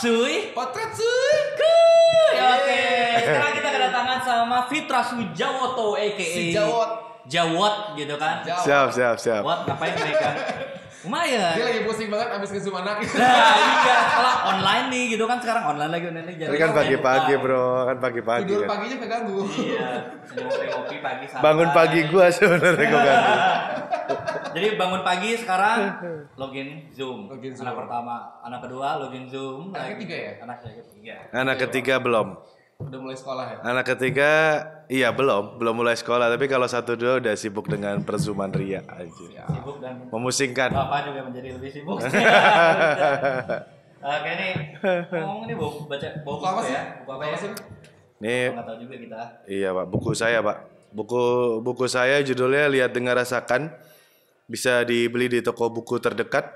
cuy. Potret cuy. Oke. Sekarang kita kedatangan sama Fitra Sujawoto aka Si Jawot. Jawot gitu kan. Jawot. Siap. Buat ngapain mereka? Lumayan. Dia lagi pusing banget abis nge-zoom anak. Nah, iya, kalau online nih gitu kan sekarang online lagi. Ini kan pagi-pagi bro, kan pagi-pagi Tidur kan. paginya keganggu. Iya, ngopi pagi santai. Bangun pagi gua sebenarnya gua ganggu. Jadi bangun pagi sekarang login Zoom. Login Zoom. Anak pertama, anak kedua login Zoom. Anak ketiga ya? Anak ketiga. Anak ketiga belum. Udah mulai sekolah ya? Anak ketiga iya belum mulai sekolah, tapi kalau 1-2 udah sibuk dengan perzuman ria aja. Sibuk dan Memusingkan. Bapak juga menjadi lebih sibuk. Oke nih, ngomong nih buku apa sih? ya? Buku apa ya? Nih, Nggak tahu juga kita. iya Pak, buku saya Pak. Buku saya judulnya Lihat Dengar Rasakan. Bisa dibeli di toko buku terdekat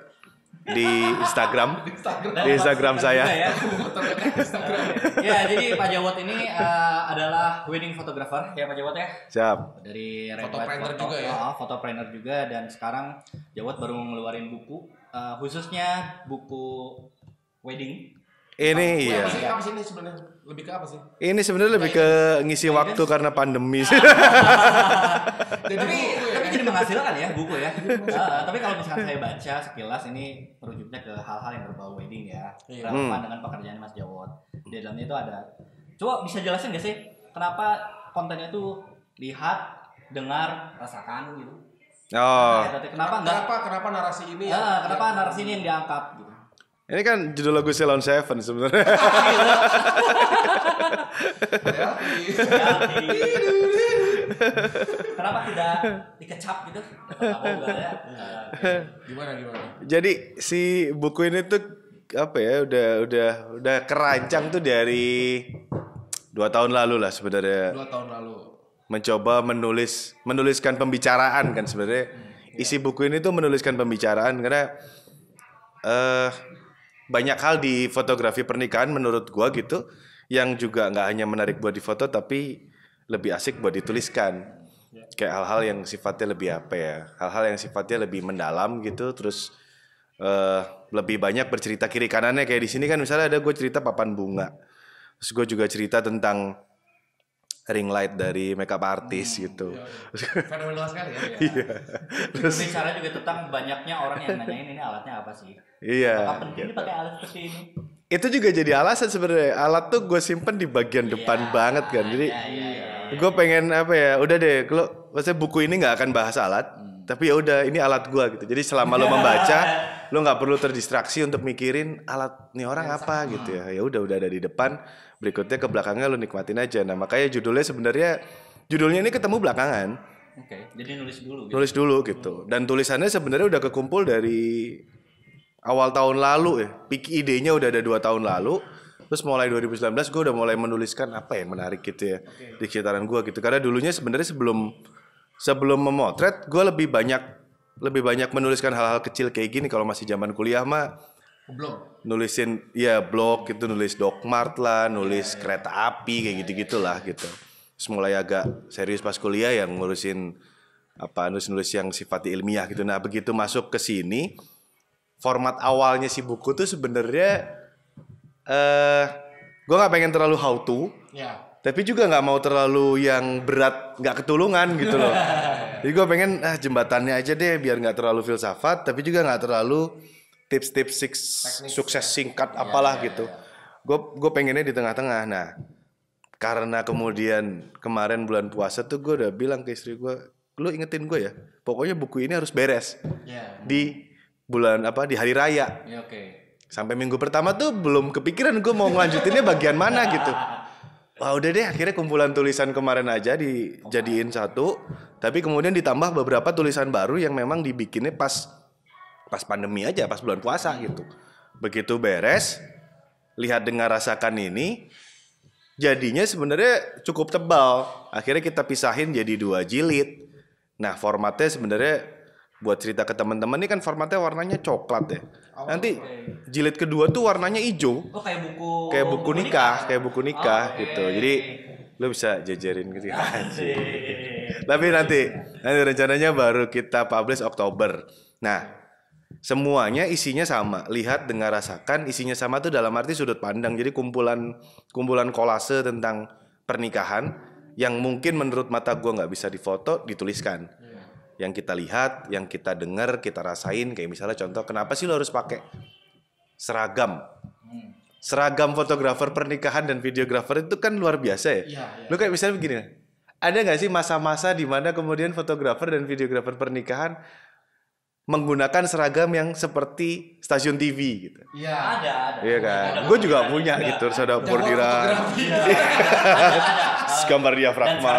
di Instagram. Di Instagram saya. Ya. Ya, jadi Pak Jawot ini adalah wedding photographer ya Pak Jawot ya. Siap. Dari Red Photopreneur White juga ya? Photopreneur juga, dan sekarang Jawot baru ngeluarin buku khususnya buku wedding. Ini iya. Apa sih ini sebenarnya? Lebih ke apa sih? Ini sebenarnya lebih ke ngisi waktu karena pandemi sih. Tapi jadi menghasilkan ya buku ya. Tapi kalau misalkan saya baca sekilas ini merujuknya ke hal-hal yang berbau wedding ya. Relevan dengan pekerjaan Mas Jawot. Di dalamnya itu ada. Coba bisa jelasin gak sih kenapa kontennya itu lihat, dengar, rasakan gitu? Oh. Kenapa enggak? Kenapa narasi ini? Kenapa narasi ini yang diangkat gitu? Ini kan judul lagu Ceylon Seven sebenarnya. Kenapa tidak dikecap gitu? Ya? Gimana? Jadi si buku ini tuh apa ya? Udah kerancang tuh dari 2 tahun lalu lah sebenarnya. 2 tahun lalu. Mencoba menuliskan pembicaraan kan sebenarnya. Isi buku ini tuh menuliskan pembicaraan karena banyak hal di fotografi pernikahan menurut gua gitu yang juga nggak hanya menarik buat difoto tapi lebih asik buat dituliskan. Kayak hal-hal yang sifatnya lebih apa ya? Hal-hal yang sifatnya lebih mendalam gitu, terus lebih banyak bercerita kiri kanannya. Kayak di sini kan misalnya ada gue cerita papan bunga, terus gue juga cerita tentang ring light dari makeup artist gitu. Fenomenal sekali ya. Iya. Terus bicara juga tentang banyaknya orang yang nanyain ini alatnya apa sih? Iya. Apakah penting pakai alat seperti ini? Itu juga jadi alasan sebenarnya. Alat tuh gue simpen di bagian depan banget kan. Jadi gue pengen apa ya? Udah deh, kalau maksudnya buku ini nggak akan bahas alat, tapi ya udah ini alat gue gitu. Jadi selama lo membaca, lo nggak perlu terdistraksi untuk mikirin alat nih orang apa gitu ya. Ya udah ada di depan. Berikutnya ke belakangnya lo nikmatin aja. Nah makanya judulnya ini ketemu belakangan. Oke, jadi nulis dulu. Gitu. Nulis dulu gitu. Dan tulisannya sebenarnya udah kekumpul dari awal tahun lalu ya. Idenya udah ada 2 tahun lalu. Terus mulai 2019 gue udah mulai menuliskan apa yang menarik gitu ya di sekitaran gue gitu. Karena dulunya sebenarnya sebelum memotret gue lebih banyak menuliskan hal-hal kecil kayak gini. Kalau masih zaman kuliah mah nulisin ya blog gitu, nulis Dokmart lah, nulis kereta api kayak gitu-gitulah gitu. Terus mulai agak serius pas kuliah yang ngurusin apa nulis yang sifatnya ilmiah gitu. Nah, begitu masuk ke sini format awalnya si buku tuh sebenarnya gue nggak pengen terlalu how to. Tapi juga nggak mau terlalu yang berat, nggak ketulungan gitu loh. Jadi gue pengen jembatannya aja deh biar nggak terlalu filsafat, tapi juga nggak terlalu tips-tips sukses singkat apalah gitu. Gue pengennya di tengah-tengah. Nah, karena kemudian kemarin bulan puasa tuh gue udah bilang ke istri gue, lu ingetin gue ya, pokoknya buku ini harus beres di bulan di hari raya. Sampai minggu pertama tuh belum kepikiran gue mau ngelanjutinnya bagian mana gitu. Wah udah deh, akhirnya kumpulan tulisan kemarin aja dijadiin satu, tapi kemudian ditambah beberapa tulisan baru yang memang dibikinnya pas pandemi aja, pas bulan puasa gitu. Begitu beres, lihat dengar rasakan ini, jadinya sebenarnya cukup tebal. Akhirnya kita pisahin jadi 2 jilid. Nah formatnya sebenarnya buat cerita ke teman-teman ini kan formatnya warnanya coklat ya. Nanti jilid kedua tuh warnanya hijau. Kayak buku nikah gitu. Jadi lu bisa jajarin gitu aja. Tapi nanti rencananya baru kita publish Oktober. Nah, Semuanya isinya sama, lihat, dengar, rasakan, isinya sama tuh dalam arti sudut pandang. Jadi kumpulan kolase tentang pernikahan yang mungkin menurut mata gue nggak bisa difoto, dituliskan. Yang kita lihat, yang kita dengar, kita rasain. Kayak misalnya contoh, kenapa sih lo harus pakai seragam? Seragam fotografer pernikahan dan videografer itu kan luar biasa ya. Lo kayak misalnya begini, ada nggak sih masa-masa di mana kemudian fotografer dan videografer pernikahan menggunakan seragam yang seperti stasiun TV gitu? Iya. Ada. Iya kan. Gue juga punya gitu, ada bordiran. Gambar diafragma.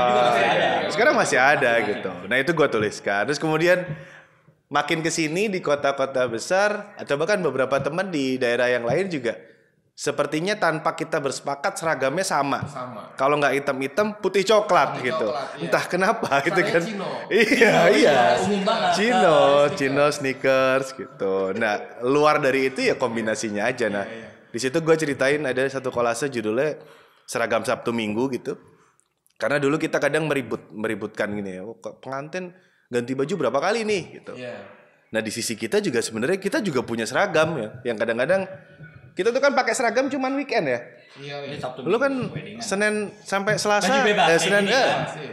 Sekarang masih ada gitu. Nah itu gue tuliskan. Terus kemudian makin kesini di kota-kota besar atau bahkan beberapa teman di daerah yang lain juga sepertinya tanpa kita bersepakat seragamnya sama. Kalau nggak hitam-hitam, putih coklat gitu. Iya. Entah kenapa gitu kan. Iya. Cino, sneakers gitu. Nah, luar dari itu ya kombinasinya aja. Nah, di situ gue ceritain ada satu kolase judulnya seragam Sabtu Minggu gitu. Karena dulu kita kadang meributkan gini ya. Pengantin ganti baju berapa kali nih gitu. Nah, di sisi kita juga sebenarnya kita juga punya seragam ya. Yang kadang-kadang kita tuh kan pakai seragam cuman weekend ya. Iya. Lu kan Senin sampai Selasa,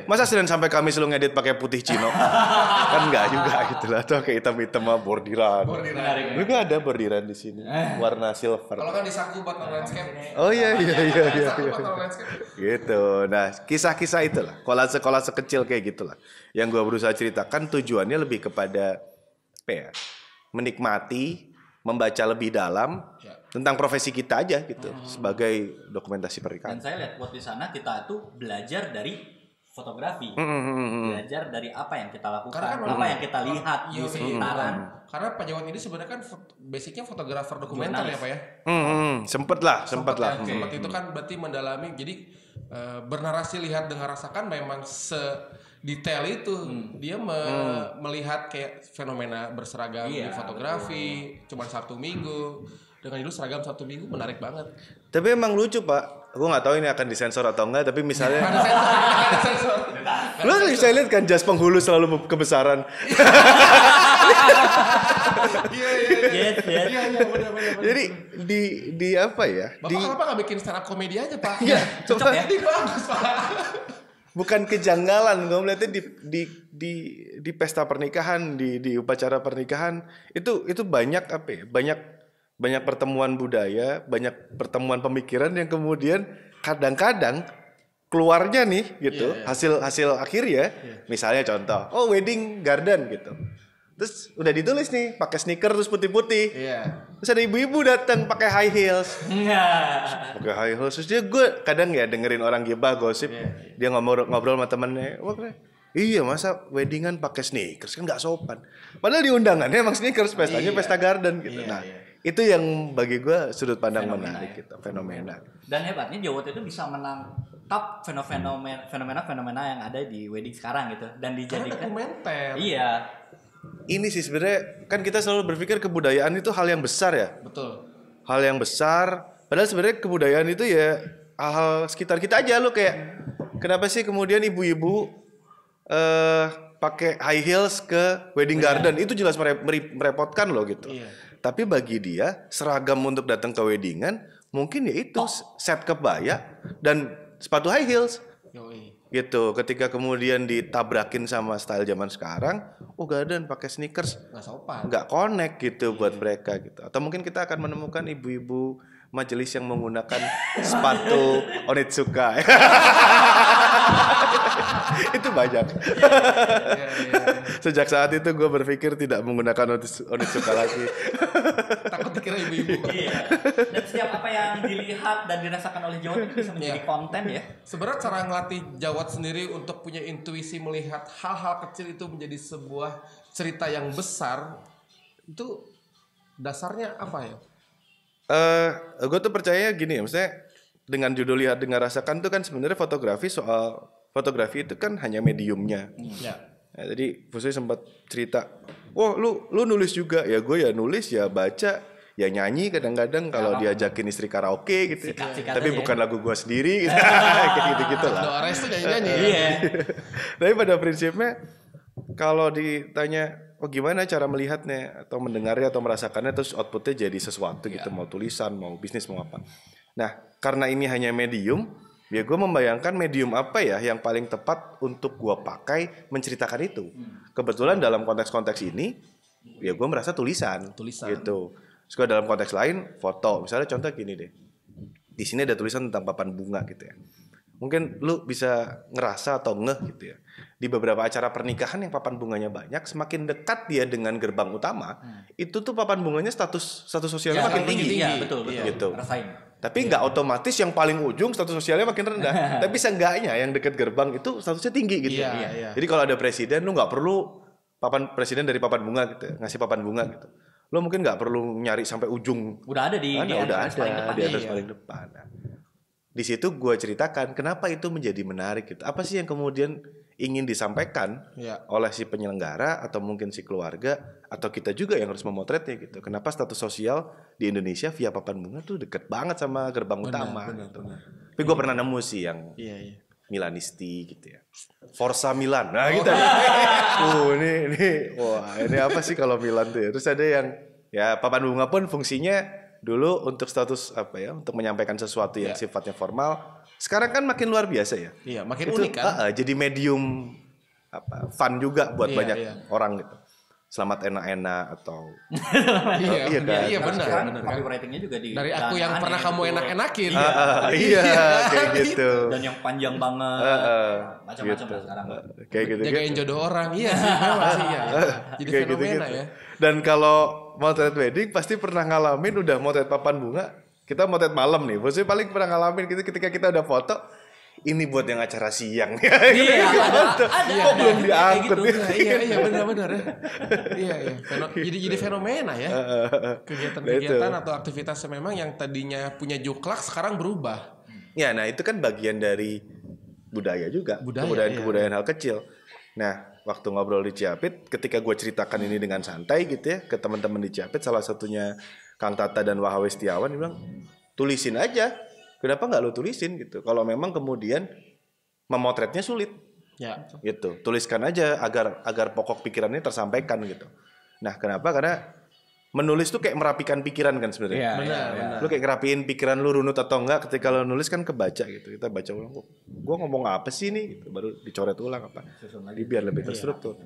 masa Senin sampai Kamis lu ngedit pakai putih Cino? Kan enggak juga gitu lah. Tuh kayak hitam-hitam sama bordiran. Lu kan ada bordiran di sini, warna silver. Kalau kan disaku buat landscape. Oh iya. Gitu. Nah, kisah-kisah itulah, kolase-kolase kecil kayak gitulah. Yang gua berusaha ceritakan tujuannya lebih kepada apa ya? Menikmati, membaca lebih dalam tentang profesi kita aja gitu sebagai dokumentasi pernikahan. Dan saya lihat waktu di sana kita tuh belajar dari fotografi, belajar dari apa yang kita lakukan, apa yang kita lihat di sekitaran. Karena Pak Jawat ini sebenarnya kan basicnya fotografer dokumenter ya Pak ya. Sempet lah. Sempet itu kan berarti mendalami. Jadi bernarasi, lihat, dengar, rasakan memang detail itu. Dia melihat kayak fenomena berseragam di fotografi, cuman Sabtu Minggu. Dengan judul seragam Sabtu Minggu menarik banget. Tapi emang lucu Pak. Gue nggak tahu ini akan disensor atau enggak. Tapi misalnya, ada sensor. Lo bisa lihat kan jas penghulu selalu kebesaran. Iya benar. Jadi di apa ya? Bapak kenapa nggak bikin stand up komedi aja Pak? Iya, cocok ya. Ini bagus Pak. Bukan kejanggalan, gue melihatnya di pesta pernikahan, di upacara pernikahan itu banyak apa ya? Banyak pertemuan budaya, banyak pertemuan pemikiran yang kemudian kadang-kadang keluarnya nih gitu, hasil akhir ya. Misalnya contoh, wedding garden gitu. Terus udah ditulis nih pakai sneaker terus putih-putih. Terus ada ibu-ibu datang pakai high heels. Pakai high heels. Terus gue kadang ya dengerin orang gibah gosip, dia ngobrol sama temennya. Iya masa weddingan pakai sneakers kan nggak sopan. Padahal di undangannya emang sneakers, pestanya pesta garden gitu. Itu yang bagi gue sudut pandang menarik gitu, fenomena. Dan hebatnya Jawot itu bisa menangkap fenomena yang ada di wedding sekarang gitu dan dijadikan dokumenter. Iya. Ini sih sebenarnya kan kita selalu berpikir kebudayaan itu hal yang besar ya. Betul. Hal yang besar. Padahal sebenarnya kebudayaan itu ya hal sekitar kita aja lo kayak kenapa sih kemudian ibu-ibu pakai high heels ke wedding garden itu jelas merepotkan lo gitu. Tapi bagi dia seragam untuk datang ke weddingan mungkin ya itu set kebaya dan sepatu high heels. Gitu. Ketika kemudian ditabrakin sama style zaman sekarang, garden pakai sneakers nggak sopan, nggak connect gitu buat mereka gitu. Atau mungkin kita akan menemukan ibu-ibu majelis yang menggunakan sepatu Onitsuka. Itu banyak. Sejak saat itu gue berpikir tidak menggunakan Onitsuka lagi. Takut dikira ibu-ibu. Dan setiap apa yang dilihat dan dirasakan oleh Jawat itu bisa menjadi konten ya. Sebenarnya cara ngelatih Jawat sendiri untuk punya intuisi melihat hal-hal kecil itu menjadi sebuah cerita yang besar, itu dasarnya apa ya? Gue tuh percaya gini ya, maksudnya dengan judul lihat dengar rasakan tuh kan sebenarnya fotografi itu kan hanya mediumnya. Jadi Fusui sempat cerita, lu nulis juga ya, gue ya nulis ya baca ya nyanyi kadang-kadang kalau diajakin istri karaoke gitu, tapi bukan lagu gue sendiri gitu. Kayak gitu-gitu lah. Doa restu nyanyi. Tapi pada prinsipnya kalau ditanya, oh gimana cara melihatnya atau mendengarnya atau merasakannya, terus outputnya jadi sesuatu gitu, mau tulisan, mau bisnis, mau apa. Nah karena ini hanya medium, ya gue membayangkan medium apa ya yang paling tepat untuk gue pakai menceritakan itu. Kebetulan dalam konteks-konteks ini ya gue merasa tulisan gitu. Terus gue dalam konteks lain foto, misalnya contoh gini deh, di sini ada tulisan tentang papan bunga gitu ya. Mungkin lu bisa ngerasa atau ngeh gitu ya, di beberapa acara pernikahan yang papan bunganya banyak, semakin dekat dia dengan gerbang utama, itu tuh papan bunganya status sosialnya makin tinggi. Iya, betul. Gitu. Rasain. Tapi nggak otomatis yang paling ujung status sosialnya makin rendah. Tapi seenggaknya yang dekat gerbang itu statusnya tinggi gitu. Iya. Jadi kalau ada presiden, lu nggak perlu papan presiden dari papan bunga gitu, ngasih papan bunga gitu. Lo mungkin nggak perlu nyari sampai ujung. Udah ada di atas paling depan. Nah, di situ gue ceritakan kenapa itu menjadi menarik gitu. Apa sih yang kemudian ingin disampaikan oleh si penyelenggara atau mungkin si keluarga atau kita juga yang harus memotretnya gitu. Kenapa status sosial di Indonesia via papan bunga tuh deket banget sama gerbang utama. Benar. Tapi gue pernah nemu sih yang Milanisti gitu ya. Forza Milan. Nah gitu. Ini apa sih kalau Milan tuh ya. Terus ada yang ya papan bunga pun fungsinya dulu untuk status apa ya, untuk menyampaikan sesuatu yang sifatnya formal. Sekarang kan makin luar biasa ya. Iya, makin unik kan. Jadi medium fun juga buat banyak orang gitu. Selamat enak-enak atau iya benar. Copywritingnya juga dari aku yang pernah kamu enak-enakin. Kayak gitu. Dan yang panjang banget. Macam-macam lah sekarang. Kayak gitu. Jagain jodoh orang. Iya sih, memang sih ya. Jadi fenomena ya. Dan kalau motret wedding pasti pernah ngalamin udah motret papan bunga. Kita motret malam nih. Maksudnya paling pernah ngalamin gitu ketika kita udah foto. Ini buat yang acara siang. Iya, kok belum diangkut. Iya benar. Iya. Jadi fenomena ya. Kegiatan-kegiatan atau aktivitas memang yang tadinya punya juklak sekarang berubah. Ya, nah itu kan bagian dari budaya juga. Kebudayaan hal kecil. Nah, waktu ngobrol di Ciapit, ketika gue ceritakan ini dengan santai gitu ya ke teman-teman di Ciapit, salah satunya Kang Tata dan Wahawe Setiawan, dia bilang tulisin aja. Kenapa nggak lo tulisin gitu? Kalau memang kemudian memotretnya sulit, gitu. Tuliskan aja agar pokok pikirannya tersampaikan gitu. Nah, kenapa? Karena menulis tuh kayak merapikan pikiran kan sebenarnya. Benar. Lu kayak ngerapiin pikiran lu runut atau enggak ketika lo nulis kan kebaca gitu. Kita baca ulang, gue ngomong apa sih nih? Gitu. Baru dicoret ulang apa? Jadi biar lebih terstruktur.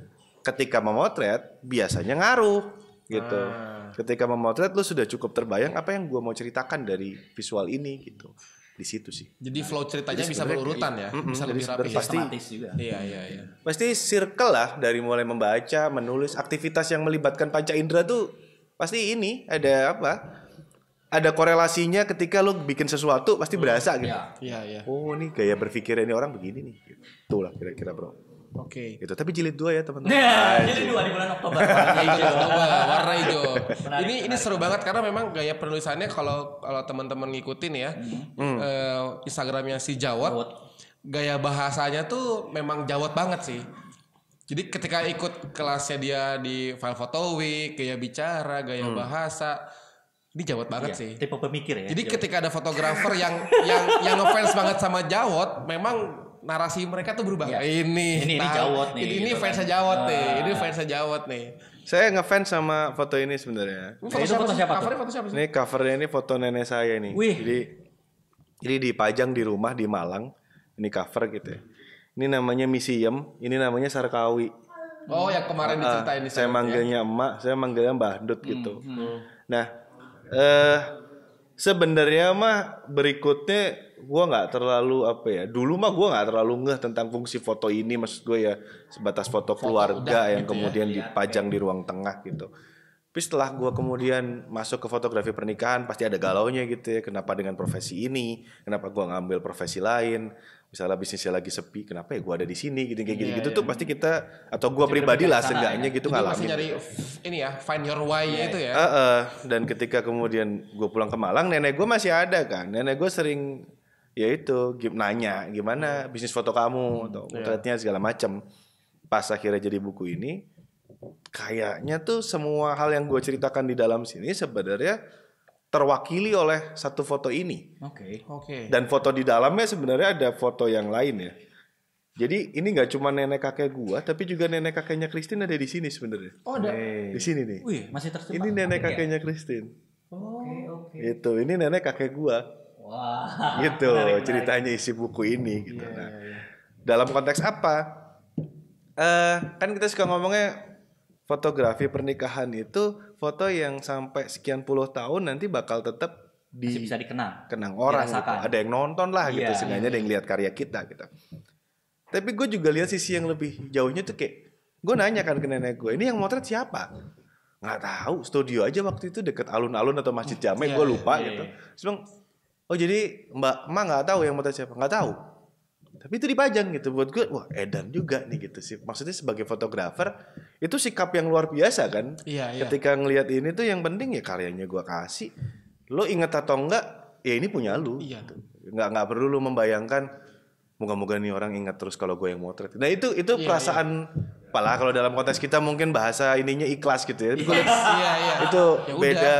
Ketika memotret biasanya ngaruh gitu. Ketika memotret lu sudah cukup terbayang apa yang gue mau ceritakan dari visual ini gitu. Di situ sih. Jadi flow ceritanya bisa berurutan ya. Bisa lebih rapi. Pasti juga. Iya. Pasti circle lah dari mulai membaca, menulis, aktivitas yang melibatkan panca indera tuh pasti ini ada apa? Ada korelasinya ketika lu bikin sesuatu pasti berasa gitu. Iya. Oh, nih gaya berpikir ini orang begini nih. Gitu lah kira-kira, Bro. Oke. Gitu. Tapi jilid 2 ya, teman-teman. Jilid 2 di bulan Oktober. Warna hijau. Ini seru banget karena memang gaya penulisannya kalau teman-teman ngikutin ya. Instagramnya si Jawot. Gaya bahasanya tuh memang Jawot banget sih. Jadi ketika ikut kelasnya dia di File Photo Week, gaya bicara, gaya bahasa, ini Jawot banget sih. Tipe pemikir ya. Jadi ketika ada fotografer yang ngefans banget sama Jawot, memang narasi mereka tuh berubah. Ini Jawot nih. Ini fansnya Jawot nih. Ini fansnya Jawot nih. Saya ngefans sama foto ini sebenarnya. Foto siapa? Covernya foto siapa sih? Ini covernya ini foto nenek saya nih. Jadi dipajang di rumah di Malang. Ini cover gitu ya. Ini namanya Misium, ini namanya Sarkawi. Oh, yang kemarin diceritain Saya manggilnya emak, saya manggilnya Mbah Dut gitu. Nah, sebenarnya mah berikutnya gue nggak terlalu apa ya. Dulu mah gue nggak terlalu ngeh tentang fungsi foto ini, maksud gue ya sebatas foto keluarga yang kemudian dipajang di ruang tengah gitu. Tapi setelah gue kemudian masuk ke fotografi pernikahan pasti ada galaunya gitu ya. Kenapa dengan profesi ini? Kenapa gue ngambil profesi lain? Misalnya bisnisnya lagi sepi, kenapa ya gue ada di sini gitu kayak gitu tuh pasti kita atau gue pribadi lah seenggaknya gitu ngalamin. Masih nyari ini ya, find your why itu ya. Dan ketika kemudian gue pulang ke Malang, nenek gue masih ada kan. Nenek gue sering ya itu nanya gimana bisnis foto kamu atau motretnya segala macam. Pas akhirnya jadi buku ini, kayaknya tuh semua hal yang gue ceritakan di dalam sini sebenarnya terwakili oleh satu foto ini. Oke. Dan foto di dalamnya sebenarnya ada foto yang lain ya. Jadi ini nggak cuma nenek kakek gua, tapi juga nenek kakeknya Christine ada di sini sebenarnya. Oh, ada. Di sini nih. Wih, masih tersimpan. Ini nenek kakeknya Christine. Oke. Gitu. Ini nenek kakek gua. Wah. Gitu. Ceritanya isi buku ini gitu. Dalam konteks apa? Kan kita suka ngomongnya fotografi pernikahan itu foto yang sampai sekian puluh tahun nanti bakal tetap masih bisa dikenang orang gitu. Ada yang nonton lah gitu, seenggaknya ada yang lihat karya kita gitu. Tapi gue juga lihat sisi yang lebih jauhnya tuh kayak gue nanya kan ke nenek gue, ini yang motret siapa? Nggak tahu, studio aja waktu itu deket alun-alun atau Masjid Jame, gue lupa gitu. Terus bilang, oh jadi Mbak nggak tahu yang motret siapa? Nggak tahu. Tapi itu dipajang gitu buat gue, wah edan juga nih gitu sih. Maksudnya sebagai fotografer itu sikap yang luar biasa kan. Ketika ngelihat ini tuh yang penting ya karyanya gue kasih. Lo inget atau enggak, ya ini punya lu. Gitu. Nggak perlu lo membayangkan. Moga-moga nih orang ingat terus kalau gue yang motret. Nah itu perasaan, apalah kalau dalam konteks kita mungkin bahasa ininya ikhlas gitu ya. Itu ya beda.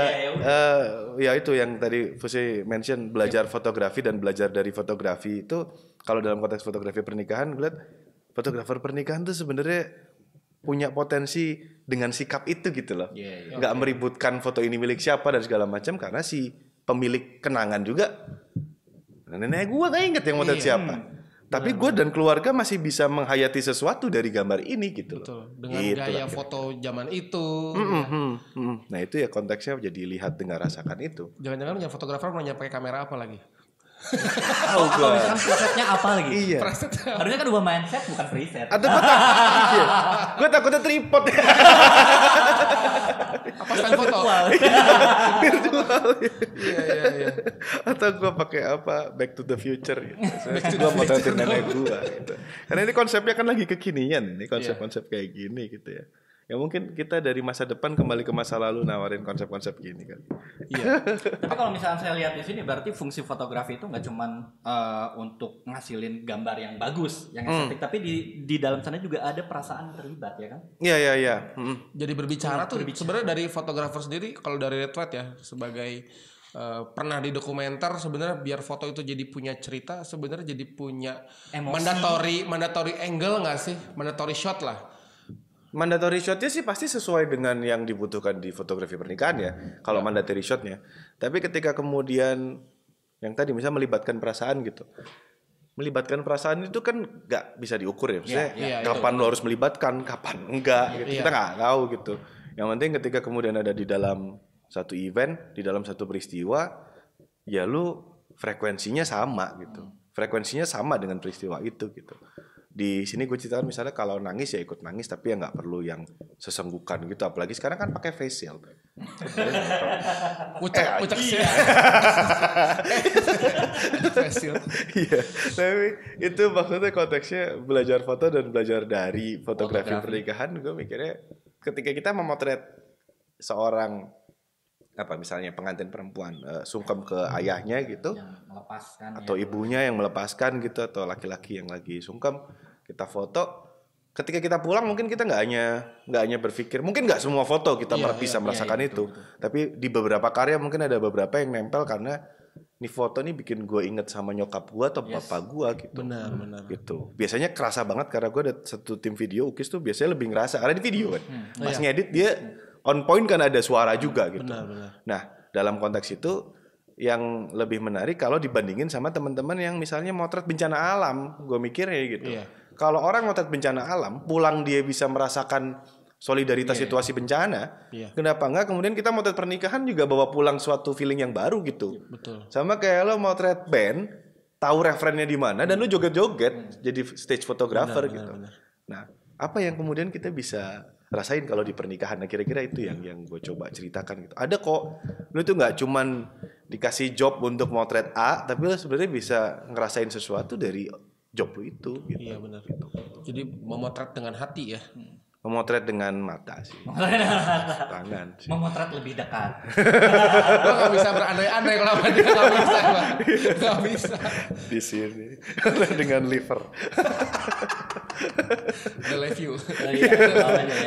Ya itu yang tadi Fusi mention belajar fotografi dan belajar dari fotografi itu kalau dalam konteks fotografi pernikahan, gue lihat fotografer pernikahan tuh sebenarnya punya potensi dengan sikap itu gitu loh. Nggak meributkan foto ini milik siapa dan segala macam karena si pemilik kenangan juga. Nenek gue nggak inget yang motret siapa. Tapi gue dan keluarga masih bisa menghayati sesuatu dari gambar ini gitu loh. Dengan gitu gaya foto zaman itu. Nah itu ya konteksnya jadi lihat dengar rasakan itu. Jangan-jangan punya fotografer mau pakai kamera apa lagi? Kalau misalkan presetnya apa lagi? Iya. Harusnya kan ubah mindset bukan preset. Atau gue takutnya tripod. Apa stand foto? Virtual. Iya. Atau gue pakai apa Back to the Future gitu. Gue mau tampilin nenek gue gitu. Karena ini konsepnya kan lagi kekinian. Ini konsep-konsep kayak gini gitu ya. Ya mungkin kita dari masa depan kembali ke masa lalu nawarin konsep-konsep gini kan. Iya. Tapi kalau misalnya saya lihat di sini berarti fungsi fotografi itu nggak cuman untuk ngasilin gambar yang bagus, yang estetik, tapi di dalam sana juga ada perasaan terlibat ya kan? Iya. Jadi berbicara tuh sebenarnya dari fotografer sendiri kalau dari Red White ya sebagai pernah di dokumenter sebenarnya biar foto itu jadi punya cerita sebenarnya jadi punya mandatory angle nggak sih? Mandatory shot lah. Mandatory shotnya sih pasti sesuai dengan yang dibutuhkan di fotografi pernikahan ya. Kalau mandatory shotnya. Tapi ketika kemudian yang tadi misalnya melibatkan perasaan gitu. Melibatkan perasaan itu kan nggak bisa diukur ya. Maksudnya kapan lo harus melibatkan, kapan enggak. Gitu. Kita nggak tahu gitu. Yang penting ketika kemudian ada di dalam satu event, di dalam satu peristiwa, ya lu frekuensinya sama gitu. Frekuensinya sama dengan peristiwa itu gitu. Di sini gue ceritakan misalnya kalau nangis ya ikut nangis tapi ya nggak perlu yang sesenggukan gitu apalagi sekarang kan pakai face shield. Ucak sih. Face shield. Iya, tapi itu maksudnya konteksnya belajar foto dan belajar dari fotografi pernikahan. Gue mikirnya ketika kita memotret seorang misalnya pengantin perempuan sungkem ke ayahnya gitu yang melepaskan atau ibunya yang melepaskan gitu atau laki-laki yang lagi sungkem kita foto ketika kita pulang mungkin kita nggak hanya berpikir mungkin nggak semua foto kita bisa merasakan itu betul. Tapi di beberapa karya mungkin ada beberapa yang nempel karena nih foto nih bikin gue inget sama nyokap gue atau bapak gue gitu. Benar. Gitu. Biasanya kerasa banget karena gue ada satu tim video Ukis tuh biasanya lebih ngerasa karena di video kan. Pas ngedit dia on point kan ada suara juga gitu. Benar. Nah, dalam konteks itu yang lebih menarik kalau dibandingin sama teman-teman yang misalnya motret bencana alam, gue mikirnya gitu. Kalau orang motret bencana alam, pulang dia bisa merasakan solidaritas situasi bencana. Kenapa enggak kemudian kita motret pernikahan juga bawa pulang suatu feeling yang baru gitu. Betul. Sama kayak lo motret band, tahu referennya di mana dan lo joget-joget jadi stage photographer gitu. Benar. Nah, apa yang kemudian kita bisa rasain kalau di pernikahan? Nah, kira-kira itu yang gue coba ceritakan gitu. Ada kok, lu tuh nggak cuman dikasih job untuk motret A, tapi lu sebenarnya bisa ngerasain sesuatu dari job lu itu. Gitu. Iya benar. Gitu. Jadi memotret dengan hati ya. Memotret dengan mata sih. Tangan sih. Memotret lebih dekat. Lo gak bisa berandai-andai kalau dia gak bisa. Di sini dengan liver. Ada live view.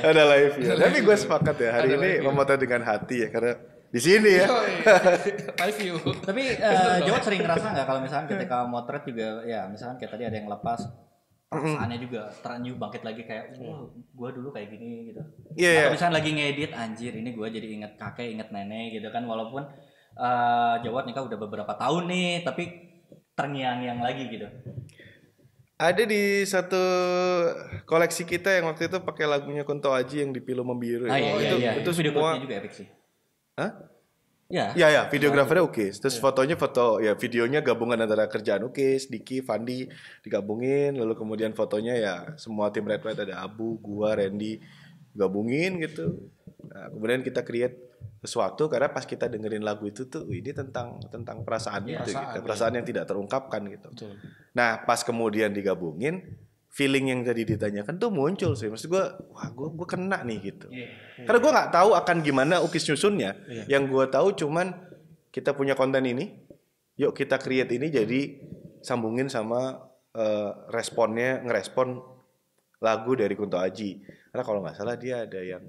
Ada live view. Tapi gue sepakat ya hari ini memotret dengan hati ya karena di sini ya. Live view. Tapi Jawad sering ngerasa nggak kalau misalnya ketika motret juga ya misalnya kayak tadi ada yang lepas perasaannya juga terenyuh bangkit lagi kayak gue dulu kayak gini gitu. Iya. Atau misalnya lagi ngedit, anjir ini gue jadi inget kakek, inget nenek gitu kan, walaupun Jawad nikah udah beberapa tahun nih, tapi terngiang-ngiang lagi gitu. Ada di satu koleksi kita yang waktu itu pakai lagunya Kunto Aji yang di Pilu Membiru. Itu video semua juga epic sih. Hah? Ya, videografernya oke. Terus fotonya videonya gabungan antara kerjaan oke, Diki, Fandi digabungin, lalu kemudian fotonya ya semua tim Red White ada Abu, gua, Randy gabungin gitu. Nah, kemudian kita create sesuatu karena pas kita dengerin lagu itu tuh ini tentang perasaan gitu, perasaan yang tidak terungkapkan gitu. Betul. Nah, pas kemudian digabungin, feeling yang tadi ditanyakan tuh muncul sih. Maksud gue, gue kena nih gitu. Karena gue nggak tahu akan gimana ukis nyusunnya. Yang gue tahu cuman kita punya konten ini, yuk kita create ini jadi sambungin sama ngerespon lagu dari Kunto Aji. Karena kalau nggak salah dia ada yang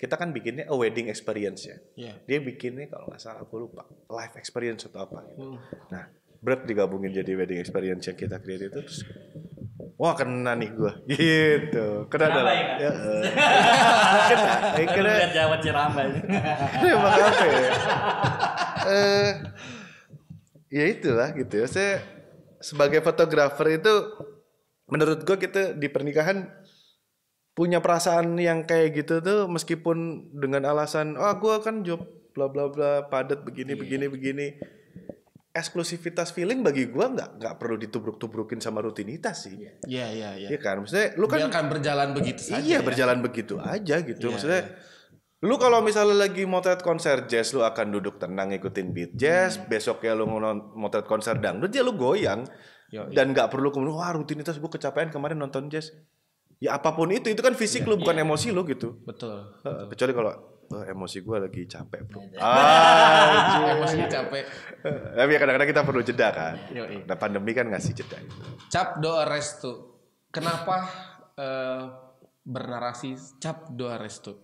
kita kan bikinnya a wedding experience ya. Dia bikinnya kalau nggak salah aku lupa live experience atau apa. Nah, berat digabungin jadi wedding experience yang kita create itu terus. Wah kena nih gue gitu. Kena dalam ya? Kena lihat Jawa Ciramba. Emang apa ya? Ya itulah gitu ya. Saya sebagai fotografer itu menurut gue kita di pernikahan punya perasaan yang kayak gitu tuh meskipun dengan alasan gue kan job bla bla bla padat begini. Eksklusivitas feeling bagi gue nggak perlu ditubruk-tubrukin sama rutinitas sih. Iya kan, maksudnya lu kan biarkan berjalan begitu saja. Iya, berjalan begitu aja gitu. Maksudnya lu kalau misalnya lagi motret konser jazz lu akan duduk tenang ngikutin beat jazz, besoknya lu motret konser dangdut ya lu goyang. Dan nggak perlu kemudian rutinitas gue kecapean kemarin nonton jazz. Ya apapun itu kan fisik lu bukan emosi lu gitu. Betul. Kecuali kalau emosi gue lagi capek bro. Emosinya capek. Tapi kadang-kadang kita perlu jeda kan. Nah pandemi kan ngasih jeda. Cap doa restu. Kenapa bernarasi cap doa restu?